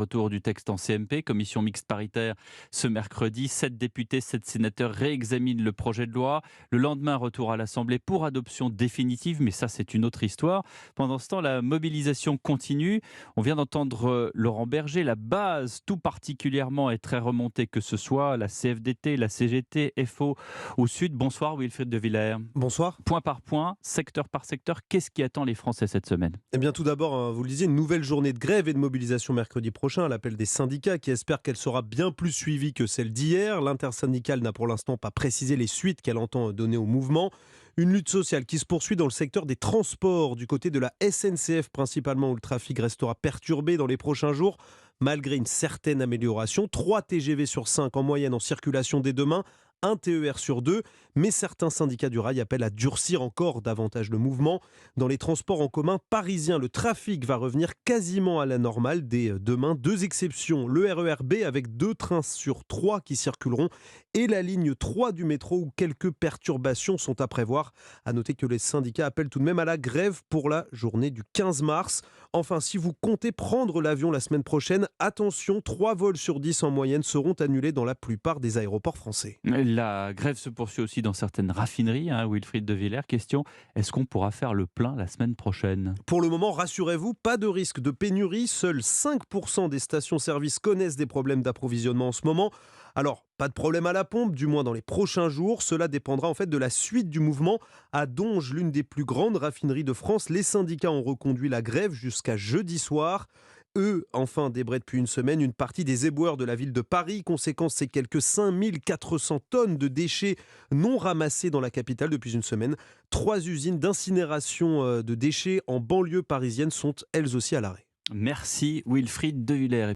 Retour du texte en CMP, commission mixte paritaire ce mercredi. 7 députés, 7 sénateurs réexaminent le projet de loi. Le lendemain, retour à l'Assemblée pour adoption définitive, mais ça c'est une autre histoire. Pendant ce temps, la mobilisation continue. On vient d'entendre Laurent Berger, la base tout particulièrement est très remontée, que ce soit la CFDT, la CGT, FO ou Sud. Bonsoir Wilfried de Villers. Bonsoir. Point par point, secteur par secteur, qu'est-ce qui attend les Français cette semaine? Eh bien, tout d'abord, vous le disiez, une nouvelle journée de grève et de mobilisation mercredi prochain à l'appel des syndicats qui espèrent qu'elle sera bien plus suivie que celle d'hier. L'intersyndicale n'a pour l'instant pas précisé les suites qu'elle entend donner au mouvement. Une lutte sociale qui se poursuit dans le secteur des transports, du côté de la SNCF principalement, où le trafic restera perturbé dans les prochains jours. Malgré une certaine amélioration, 3 TGV sur 5 en moyenne en circulation dès demain, un TER sur 2, mais certains syndicats du rail appellent à durcir encore davantage le mouvement. Dans les transports en commun parisiens, le trafic va revenir quasiment à la normale dès demain. 2 exceptions, le RER B avec 2 trains sur 3 qui circuleront et la ligne 3 du métro où quelques perturbations sont à prévoir. À noter que les syndicats appellent tout de même à la grève pour la journée du 15 mars. Enfin, si vous comptez prendre l'avion la semaine prochaine, attention, 3 vols sur 10 en moyenne seront annulés dans la plupart des aéroports français. La grève se poursuit aussi dans certaines raffineries, Wilfried de Villers. Question, est-ce qu'on pourra faire le plein la semaine prochaine? Pour le moment, rassurez-vous, pas de risque de pénurie. Seuls 5% des stations-service connaissent des problèmes d'approvisionnement en ce moment. Alors, pas de problème à la pompe, du moins dans les prochains jours. Cela dépendra en fait de la suite du mouvement. À Donge, l'une des plus grandes raffineries de France, les syndicats ont reconduit la grève jusqu'à jeudi soir. Eux, enfin, débraient depuis une semaine une partie des éboueurs de la ville de Paris. Conséquence, c'est quelques 5400 tonnes de déchets non ramassés dans la capitale depuis une semaine. 3 usines d'incinération de déchets en banlieue parisienne sont elles aussi à l'arrêt. Merci Wilfried de Villers.